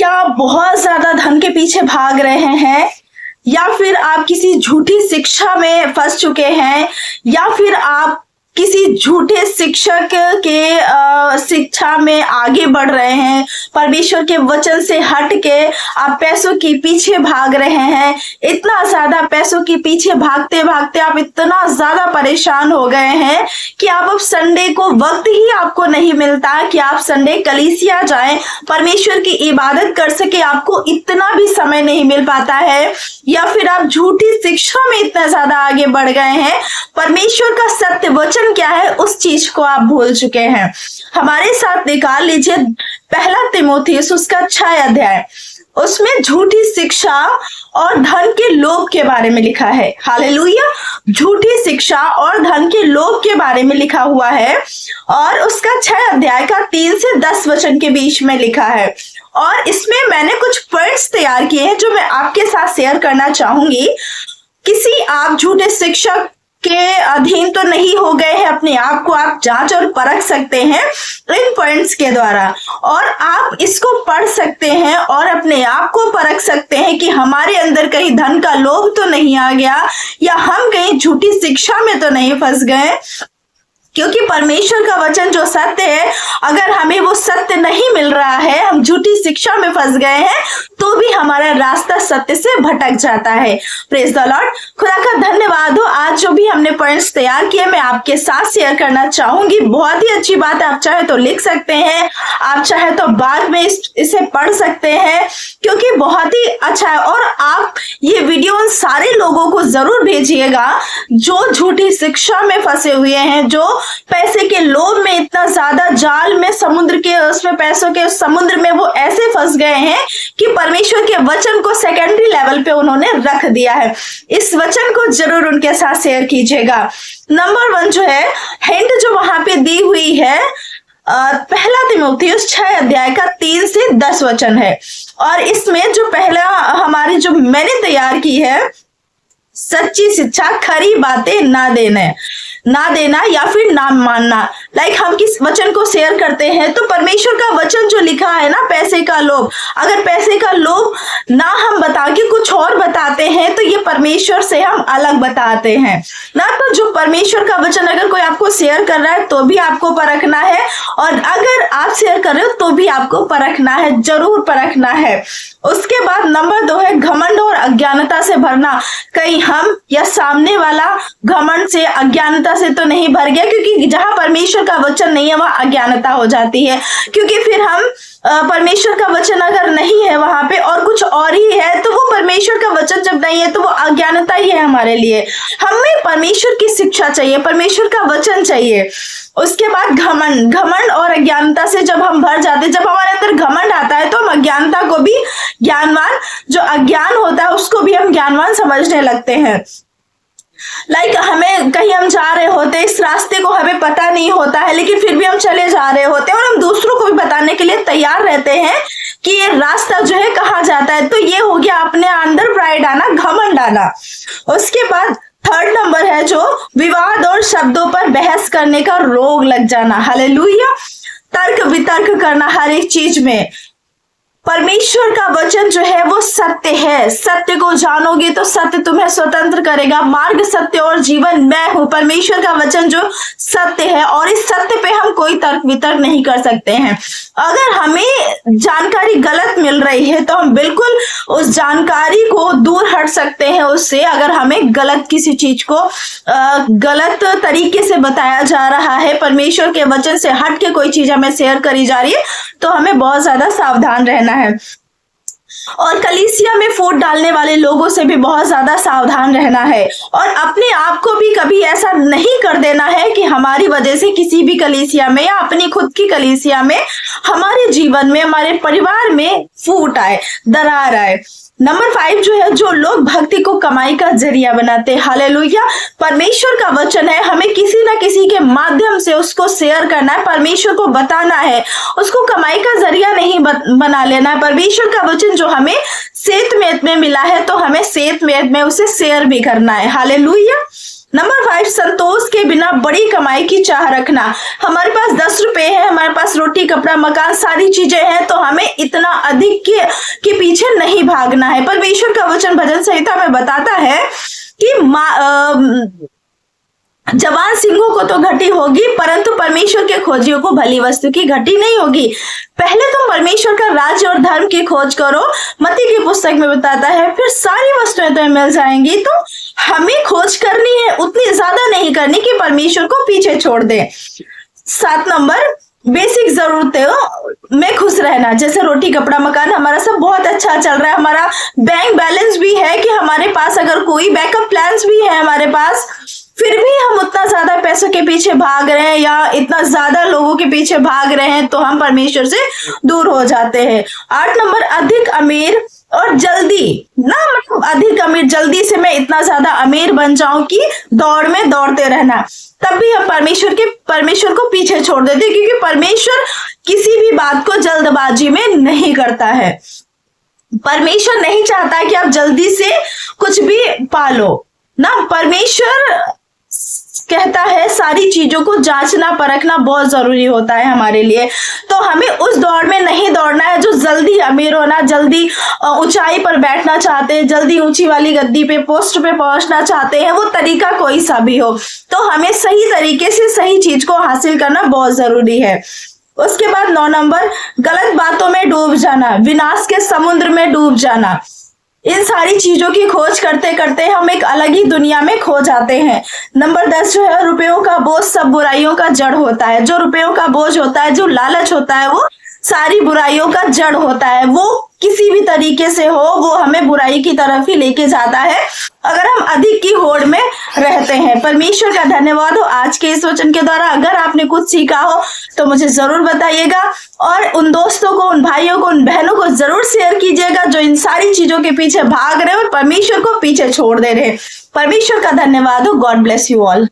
क्या आप बहुत ज्यादा धन के पीछे भाग रहे हैं, या फिर आप किसी झूठी शिक्षा में फंस चुके हैं, या फिर आप किसी झूठे शिक्षक के शिक्षा में आगे बढ़ रहे हैं, परमेश्वर के वचन से हट के आप पैसों के पीछे भाग रहे हैं। इतना ज्यादा पैसों के पीछे भागते भागते आप इतना ज्यादा परेशान हो गए हैं कि आप अब संडे को वक्त ही आपको नहीं मिलता कि आप संडे कलीसिया जाएं, परमेश्वर की इबादत कर सके, आपको इतना भी समय नहीं मिल पाता है। या फिर आप झूठी शिक्षा में इतना ज्यादा आगे बढ़ गए हैं, परमेश्वर का सत्य वचन क्या है उस चीज को आप भूल चुके हैं। हमारे साथ निकाल लीजिए पहला तीमुथियुस उसका 6 अध्याय, उसमें झूठी शिक्षा और धन के लोभ के बारे में लिखा है। हालेलुया। झूठी शिक्षा और धन के लोभ के बारे में लिखा हुआ है, और उसका 6 अध्याय का 3 से 10 वचन के बीच में लिखा है। और इसमें मैंने कुछ पॉइंट्स तैयार किए हैं जो मैं आपके साथ शेयर करना चाहूंगी। किसी आप झूठे शिक्षक के अधीन तो नहीं हो गए हैं, अपने आप को आप जांच और परख सकते हैं इन पॉइंट्स के द्वारा, और आप इसको पढ़ सकते हैं और अपने आप को परख सकते हैं कि हमारे अंदर कहीं धन का लोभ तो नहीं आ गया, या हम कहीं झूठी शिक्षा में तो नहीं फंस गए। क्योंकि परमेश्वर का वचन जो सत्य है, अगर हमें वो सत्य नहीं मिल रहा है, हम झूठी शिक्षा में फंस गए हैं, तो भी हमारा रास्ता सत्य से भटक जाता है। Praise the Lord. खुदा का धन्यवाद हो। आज जो भी हमने पॉइंट्स तैयार किए मैं आपके साथ शेयर करना चाहूंगी। बहुत ही अच्छी बात है, आप चाहे तो लिख सकते हैं, आप चाहे तो बाद में इसे पढ़ सकते हैं, क्योंकि बहुत ही अच्छा है। और आप ये वीडियो उन सारे लोगों को जरूर भेजिएगा जो झूठी शिक्षा में फंसे हुए हैं, जो पैसे के लोभ में इतना ज्यादा जाल में, समुद्र के उसमें पैसों के समुद्र में वो ऐसे फंस गए हैं कि परमेश्वर के वचन को सेकेंडरी लेवल पे उन्होंने रख दिया है। इस वचन को जरूर उनके साथ शेयर कीजिएगा। नंबर 1 जो है हिंट जो वहां पे दी हुई है, पहला तीमुथियुस 6 अध्याय का 3 से 10 वचन है। और इसमें जो पहला हमारी जो मैंने तैयार की है, सच्ची शिक्षा, खरी बातें ना देना या फिर ना मानना। हम किस वचन को शेयर करते हैं तो परमेश्वर का वचन जो लिखा है ना, पैसे का लोभ, अगर पैसे का लोभ ना हम बता के कुछ और बताते हैं तो ये परमेश्वर से हम अलग बताते हैं ना। तो जो परमेश्वर का वचन अगर कोई आपको शेयर कर रहा है तो भी आपको परखना है, और अगर आप शेयर कर रहे हो तो भी आपको परखना है, जरूर परखना है। उसके बाद नंबर 2 है घमंड और अज्ञानता से भरना। कहीं हम या सामने वाला घमंड से, अज्ञानता से तो नहीं भर गया, क्योंकि जहां परमेश्वर का वचन नहीं है वहां अज्ञानता हो जाती है। क्योंकि फिर हम परमेश्वर का वचन अगर नहीं है वहां पे और कुछ और ही है, तो वो परमेश्वर का वचन जब नहीं है तो वो अज्ञानता ही है हमारे लिए। हमें परमेश्वर की शिक्षा चाहिए, परमेश्वर का वचन चाहिए। उसके बाद घमंड और अज्ञानता से जब हम भर जाते हैं, जब हमारे अंदर घमंड आता है तो हम अज्ञानता को भी ज्ञानवान, जो अज्ञान होता है उसको भी हम ज्ञानवान समझने लगते हैं। हमें कहीं हम जा रहे होते हैं, इस रास्ते को हमें पता नहीं होता है, लेकिन फिर भी हम चले जा रहे होते हैं और हम दूसरों को भी बताने के लिए तैयार रहते हैं कि ये रास्ता जो है कहाँ जाता है। तो ये हो गया अपने अंदर प्राइड आना, घमंड आना। उसके बाद 3rd नंबर है जो विवाद और शब्दों पर बहस करने का रोग लग जाना। हालेलुया। तर्क वितर्क करना हर एक चीज में। परमेश्वर का वचन जो है वो सत्य है, सत्य को जानोगे तो सत्य तुम्हें स्वतंत्र करेगा। मार्ग, सत्य और जीवन मैं हूं। परमेश्वर का वचन जो सत्य है, और इस सत्य पे हम कोई तर्क वितर्क नहीं कर सकते हैं। अगर हमें जानकारी गलत मिल रही है तो हम बिल्कुल उस जानकारी को दूर हट सकते हैं उससे। अगर हमें गलत किसी चीज को गलत तरीके से बताया जा रहा है, परमेश्वर के वचन से हट के कोई चीज हमें शेयर करी जा रही है, तो हमें बहुत ज्यादा सावधान रहना है। और कलीसिया में फूट डालने वाले लोगों से भी बहुत ज्यादा सावधान रहना है, और अपने आप को भी कभी ऐसा नहीं कर देना है कि हमारी वजह से किसी भी कलीसिया में या अपनी खुद की कलीसिया में, हमारे जीवन में, हमारे परिवार में फूट आए, दरार आए। नंबर 5 जो है, जो लोग भक्ति को कमाई का जरिया बनाते हैं। हालेलुया। परमेश्वर का वचन है, हमें किसी ना किसी के माध्यम से उसको शेयर करना है, परमेश्वर को बताना है, उसको कमाई का जरिया नहीं बना लेना है। परमेश्वर का वचन जो हमें सेत में मिला है तो हमें सेत में उसे शेयर भी करना है। हालेलुया। नंबर 5, संतोष के बिना बड़ी कमाई की चाह रखना। हमारे पास 10 रुपए है, हमारे पास रोटी कपड़ा मकान सारी चीजें हैं, तो हमें इतना अधिक के पीछे नहीं भागना है। परमेश्वर का वचन भजन संहिता में बताता है कि जवान सिंहों को तो घटी होगी, परंतु परमेश्वर के खोजियों को भली वस्तु की घटी नहीं होगी। पहले तुम परमेश्वर का राज्य और धर्म की खोज करो, मत्ती की पुस्तक में बताता है, फिर सारी वस्तुएं तुम्हें मिल जाएंगी। तो हमें खोज करनी है, उतनी ज्यादा नहीं करनी कि परमेश्वर को पीछे छोड़ दे। 7 नंबर, बेसिक जरूरतें में खुश रहना, जैसे रोटी कपड़ा मकान, हमारा सब बहुत अच्छा चल रहा है, हमारा बैंक बैलेंस भी है कि हमारे पास अगर कोई बैकअप प्लान्स भी है हमारे पास, फिर भी हम उतना ज्यादा पैसों के पीछे भाग रहे हैं या इतना ज्यादा लोगों के पीछे भाग रहे हैं, तो हम परमेश्वर से दूर हो जाते हैं। 8 नंबर, अधिक अमीर और जल्दी ना, मतलब अधिक अमीर, जल्दी से मैं इतना ज्यादा अमीर बन जाऊं कि दौड़ में दौड़ते रहना, तब भी हम परमेश्वर को पीछे छोड़ देते, क्योंकि परमेश्वर किसी भी बात को जल्दबाजी में नहीं करता है। परमेश्वर नहीं चाहता कि आप जल्दी से कुछ भी पालो ना। परमेश्वर कहता है सारी चीजों को जांचना परखना बहुत जरूरी होता है हमारे लिए। तो हमें उस दौड़ में नहीं दौड़ना है जो जल्दी अमीर होना, जल्दी ऊंचाई पर बैठना चाहते हैं, जल्दी ऊंची वाली गद्दी पे पोस्ट पे पहुंचना चाहते हैं, वो तरीका कोई सा भी हो। तो हमें सही तरीके से सही चीज को हासिल करना बहुत जरूरी है। उसके बाद 9 नंबर, गलत बातों में डूब जाना, विनाश के समुद्र में डूब जाना। इन सारी चीजों की खोज करते करते हम एक अलग ही दुनिया में खो जाते हैं। नंबर 10 जो है, रुपयों का बोझ सब बुराइयों का जड़ होता है। जो रुपयों का बोझ होता है, जो लालच होता है, वो सारी बुराइयों का जड़ होता है। वो किसी भी तरीके से हो, वो हमें बुराई की तरफ ही लेके जाता है अगर हम अधिक की होड़ में रहते हैं। परमेश्वर का धन्यवाद हो आज के इस वचन के द्वारा। अगर आपने कुछ सीखा हो तो मुझे जरूर बताइएगा, और उन दोस्तों को, उन भाइयों को, उन बहनों को जरूर शेयर कीजिएगा जो इन सारी चीजों के पीछे भाग रहे हैं और परमेश्वर को पीछे छोड़ दे रहे हैं। परमेश्वर का धन्यवाद हो। God bless you all.